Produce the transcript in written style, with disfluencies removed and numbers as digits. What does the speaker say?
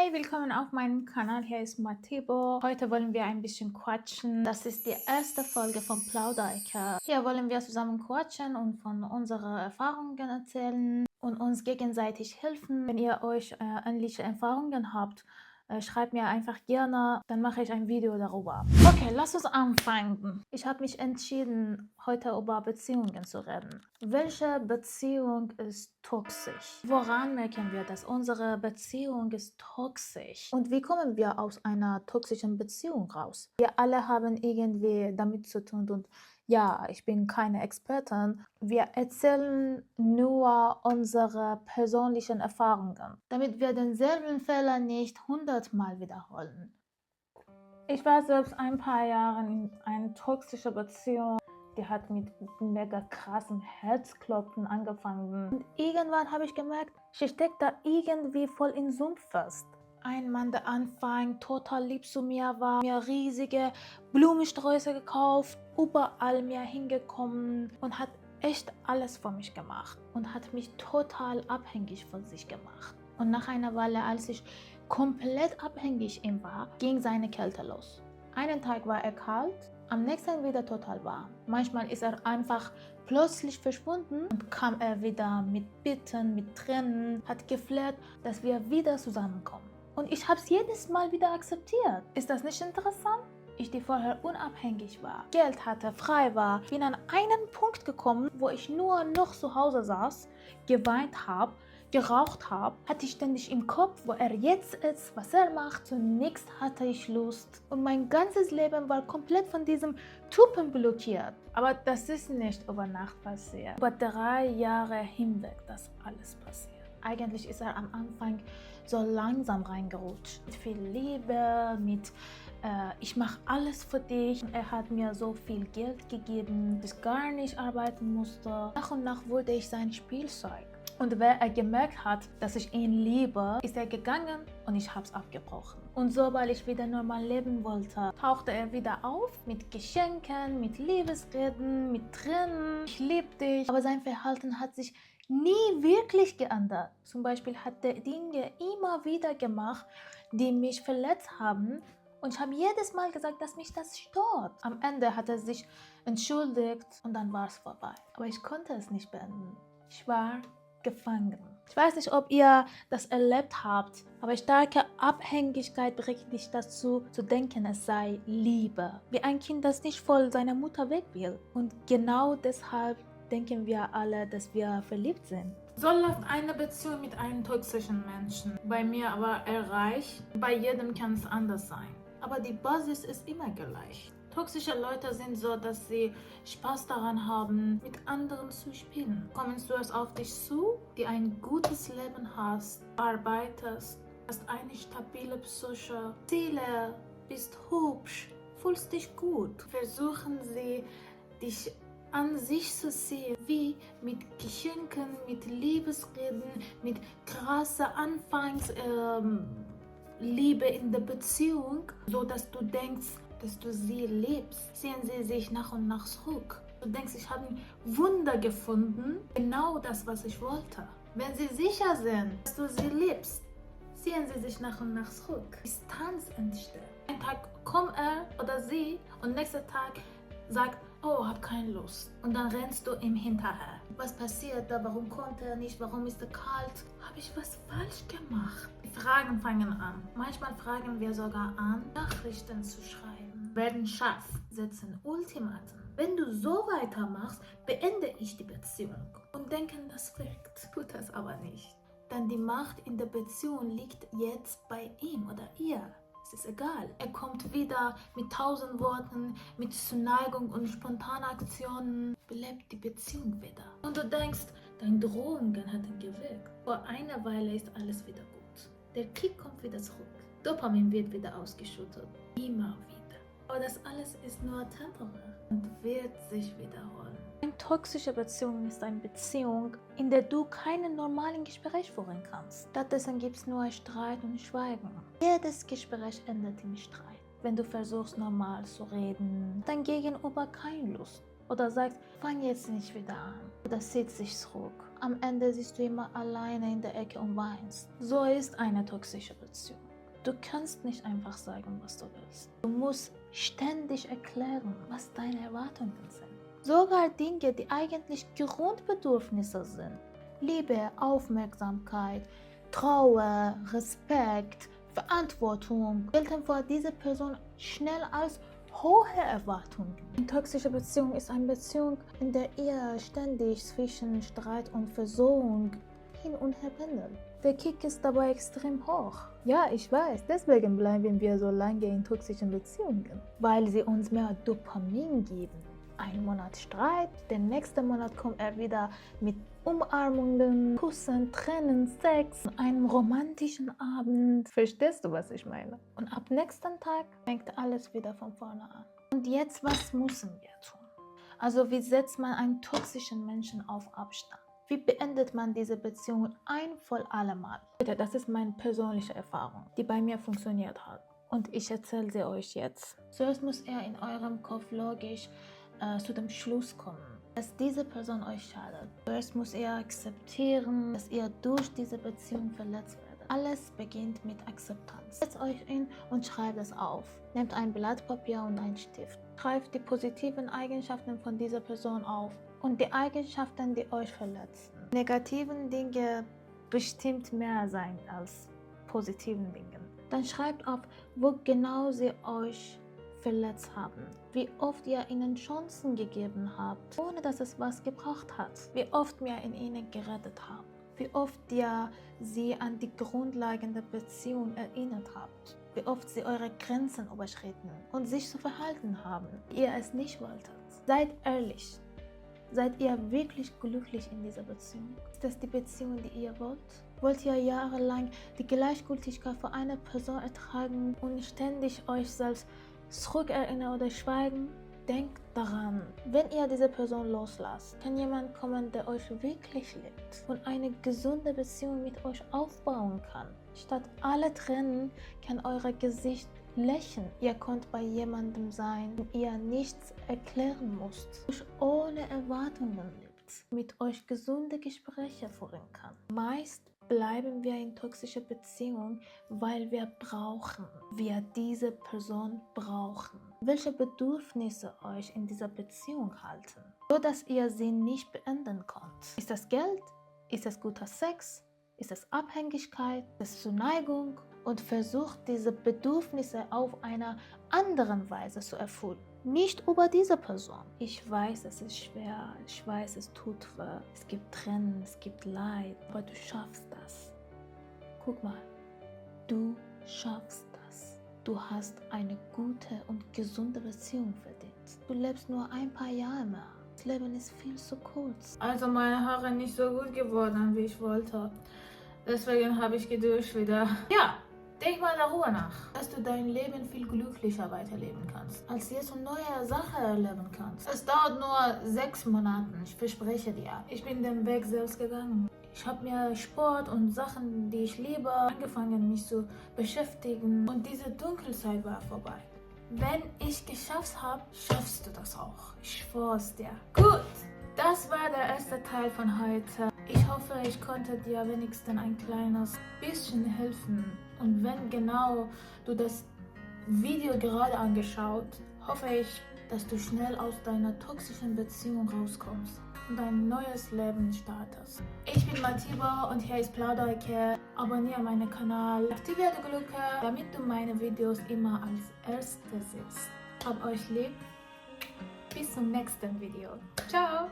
Hey, willkommen auf meinem Kanal. Hier ist Matebo. Heute wollen wir ein bisschen quatschen. Das ist die erste Folge von Plauderecke. Hier wollen wir zusammen quatschen und von unseren Erfahrungen erzählen und uns gegenseitig helfen. Wenn ihr euch ähnliche Erfahrungen habt, schreibt mir einfach gerne, dann mache ich ein Video darüber. Okay, lass uns anfangen. Ich habe mich entschieden, heute über Beziehungen zu reden. Welche Beziehung ist toxisch? Woran merken wir, dass unsere Beziehung ist toxisch? Und wie kommen wir aus einer toxischen Beziehung raus? Wir alle haben irgendwie damit zu tun und ja, ich bin keine Expertin. Wir erzählen nur unsere persönlichen Erfahrungen, damit wir denselben Fehler nicht 100-mal wiederholen. Ich war selbst ein paar Jahre in einer toxischen Beziehung. Die hat mit mega krassen Herzklopfen angefangen. Und irgendwann habe ich gemerkt, sie steckt da irgendwie voll in Sumpf fest. Ein Mann, der Anfang total lieb zu mir war, mir riesige Blumensträuße gekauft, überall mir hingekommen und hat echt alles für mich gemacht und hat mich total abhängig von sich gemacht. Und nach einer Weile, als ich komplett abhängig ihm war, ging seine Kälte los. Einen Tag war er kalt, am nächsten wieder total warm. Manchmal ist er einfach plötzlich verschwunden und kam er wieder mit Bitten, mit Tränen, hat gefleht, dass wir wieder zusammenkommen. Und ich habe es jedes Mal wieder akzeptiert. Ist das nicht interessant? Ich, die vorher unabhängig war, Geld hatte, frei war, bin an einen Punkt gekommen, wo ich nur noch zu Hause saß, geweint habe, geraucht habe, hatte ich ständig im Kopf, wo er jetzt ist, was er macht. Zunächst hatte ich Lust und mein ganzes Leben war komplett von diesem Typen blockiert. Aber das ist nicht über Nacht passiert. Über 3 Jahre hinweg das alles passiert. Eigentlich ist er am Anfang so langsam reingerutscht. Mit viel Liebe, mit ich mache alles für dich. Er hat mir so viel Geld gegeben, dass ich gar nicht arbeiten musste. Nach und nach wurde ich sein Spielzeug. Und wer er gemerkt hat, dass ich ihn liebe, ist er gegangen und ich habe es abgebrochen. Und sobald ich wieder normal leben wollte, tauchte er wieder auf mit Geschenken, mit Liebesreden, mit Tränen. Ich liebe dich. Aber sein Verhalten hat sich nie wirklich geändert. Zum Beispiel hat er Dinge immer wieder gemacht, die mich verletzt haben. Und ich habe jedes Mal gesagt, dass mich das stört. Am Ende hat er sich entschuldigt und dann war es vorbei. Aber ich konnte es nicht beenden. Ich war gefangen. Ich weiß nicht, ob ihr das erlebt habt, aber starke Abhängigkeit bringt dich dazu, zu denken, es sei Liebe. Wie ein Kind, das nicht voll seiner Mutter weg will. Und genau deshalb denken wir alle, dass wir verliebt sind. So läuft eine Beziehung mit einem toxischen Menschen. Bei mir aber erreicht. Bei jedem kann es anders sein. Aber die Basis ist immer gleich. Toxische Leute sind so, dass sie Spaß daran haben, mit anderen zu spielen. Kommen zuerst auf dich zu, die ein gutes Leben hast, arbeitest, hast eine stabile Psyche, Ziele, bist hübsch, fühlst dich gut. Versuchen sie, dich an sich zu sehen, wie mit Geschenken, mit Liebesreden, mit krasser Liebe in der Beziehung, so dass du denkst, dass du sie liebst, ziehen sie sich nach und nach zurück. Du denkst, ich habe ein Wunder gefunden, genau das, was ich wollte. Wenn sie sicher sind, dass du sie liebst, ziehen sie sich nach und nach zurück. Distanz entsteht. Ein Tag kommt er oder sie und nächster Tag sagt, oh, hab keine Lust. Und dann rennst du ihm hinterher. Was passiert da? Warum kommt er nicht? Warum ist er kalt? Habe ich was falsch gemacht? Die Fragen fangen an. Manchmal fragen wir sogar an, Nachrichten zu schreiben. Werden scharf, setzen Ultimaten. Wenn du so weitermachst, beende ich die Beziehung. Und denken, das wirkt. Tut das aber nicht. Denn die Macht in der Beziehung liegt jetzt bei ihm oder ihr. Es ist egal. Er kommt wieder mit 1000 Worten, mit Zuneigung und Spontanaktionen, belebt die Beziehung wieder. Und du denkst, deine Drohungen hatten gewirkt. Vor einer Weile ist alles wieder gut. Der Kick kommt wieder zurück. Dopamin wird wieder ausgeschüttet. Immer wieder. Aber das alles ist nur temporär und wird sich wiederholen. Eine toxische Beziehung ist eine Beziehung, in der du keinen normalen Gespräch führen kannst. Stattdessen gibt es nur Streit und Schweigen. Jedes Gespräch endet im Streit. Wenn du versuchst, normal zu reden, dein Gegenüber keine Lust. Oder sagst, fang jetzt nicht wieder an. Oder zieht sich zurück. Am Ende siehst du immer alleine in der Ecke und weinst. So ist eine toxische Beziehung. Du kannst nicht einfach sagen, was du willst. Du musst ständig erklären, was deine Erwartungen sind. Sogar Dinge, die eigentlich Grundbedürfnisse sind. Liebe, Aufmerksamkeit, Trauer, Respekt, Verantwortung gelten vor dieser Person schnell als hohe Erwartungen. Eine toxische Beziehung ist eine Beziehung, in der ihr ständig zwischen Streit und Versöhnung hin und her pendelt. Der Kick ist dabei extrem hoch. Ja, ich weiß, deswegen bleiben wir so lange in toxischen Beziehungen, weil sie uns mehr Dopamin geben. Einen Monat Streit, den nächsten Monat kommt er wieder mit Umarmungen, Kussen, Tränen, Sex, einem romantischen Abend. Verstehst du, was ich meine? Und ab nächsten Tag fängt alles wieder von vorne an. Und jetzt, was müssen wir tun? Also, wie setzt man einen toxischen Menschen auf Abstand? Wie beendet man diese Beziehung ein für alle Mal? Das ist meine persönliche Erfahrung, die bei mir funktioniert hat. Und ich erzähle sie euch jetzt. Zuerst muss er in eurem Kopf logisch zu dem Schluss kommen, dass diese Person euch schadet. Zuerst muss er akzeptieren, dass ihr durch diese Beziehung verletzt werdet. Alles beginnt mit Akzeptanz. Setzt euch hin und schreibt es auf. Nehmt ein Blatt Papier und einen Stift. Schreibt die positiven Eigenschaften von dieser Person auf und die Eigenschaften, die euch verletzen. Negativen Dinge bestimmt mehr sein als positiven Dinge. Dann schreibt auf, wo genau sie euch verletzt haben, wie oft ihr ihnen Chancen gegeben habt, ohne dass es was gebracht hat, wie oft ihr in ihnen gerettet habt, wie oft ihr sie an die Grundlagen der Beziehung erinnert habt, wie oft sie eure Grenzen überschritten und sich so verhalten haben, wie ihr es nicht wolltet. Seid ehrlich. Seid ihr wirklich glücklich in dieser Beziehung? Ist das die Beziehung, die ihr wollt? Wollt ihr jahrelang die Gleichgültigkeit für eine Person ertragen und ständig euch selbst zurückerinnern oder schweigen? Denkt daran, wenn ihr diese Person loslasst, kann jemand kommen, der euch wirklich liebt und eine gesunde Beziehung mit euch aufbauen kann. Statt alle Tränen kann euer Gesicht lächeln. Ihr könnt bei jemandem sein, dem ihr nichts erklären müsst, euch ohne Erwartungen liebt, mit euch gesunde Gespräche führen kann. Meist bleiben wir in toxischer Beziehung, weil wir diese Person brauchen. Welche Bedürfnisse euch in dieser Beziehung halten, so dass ihr sie nicht beenden könnt. Ist das Geld? Ist es guter Sex? Ist es Abhängigkeit? Ist es Zuneigung? Und versucht diese Bedürfnisse auf einer anderen Weise zu erfüllen. Nicht über diese Person. Ich weiß, es ist schwer, ich weiß, es tut weh, es gibt Tränen, es gibt Leid, aber du schaffst das. Guck mal, du schaffst das. Du hast eine gute und gesunde Beziehung verdient. Du lebst nur ein paar Jahre mehr. Das Leben ist viel zu kurz. Also meine Haare nicht so gut geworden, wie ich wollte. Deswegen habe ich geduscht wieder. Ja. Denk mal darüber nach, dass du dein Leben viel glücklicher weiterleben kannst, als jetzt eine neue Sache erleben kannst. Es dauert nur 6 Monate, ich verspreche dir. Ich bin den Weg selbst gegangen. Ich habe mir Sport und Sachen, die ich liebe, angefangen, mich zu beschäftigen. Und diese Dunkelzeit war vorbei. Wenn ich geschafft habe, schaffst du das auch. Ich schwöre es dir. Gut, das war der erste Teil von heute. Ich hoffe, ich konnte dir wenigstens ein kleines bisschen helfen. Und wenn genau du das Video gerade angeschaut, hoffe ich, dass du schnell aus deiner toxischen Beziehung rauskommst und ein neues Leben startest. Ich bin Matiba und hier ist Plauderecke. Abonniere meinen Kanal, aktiviere die Glocke, damit du meine Videos immer als erstes siehst. Hab euch lieb. Bis zum nächsten Video. Ciao!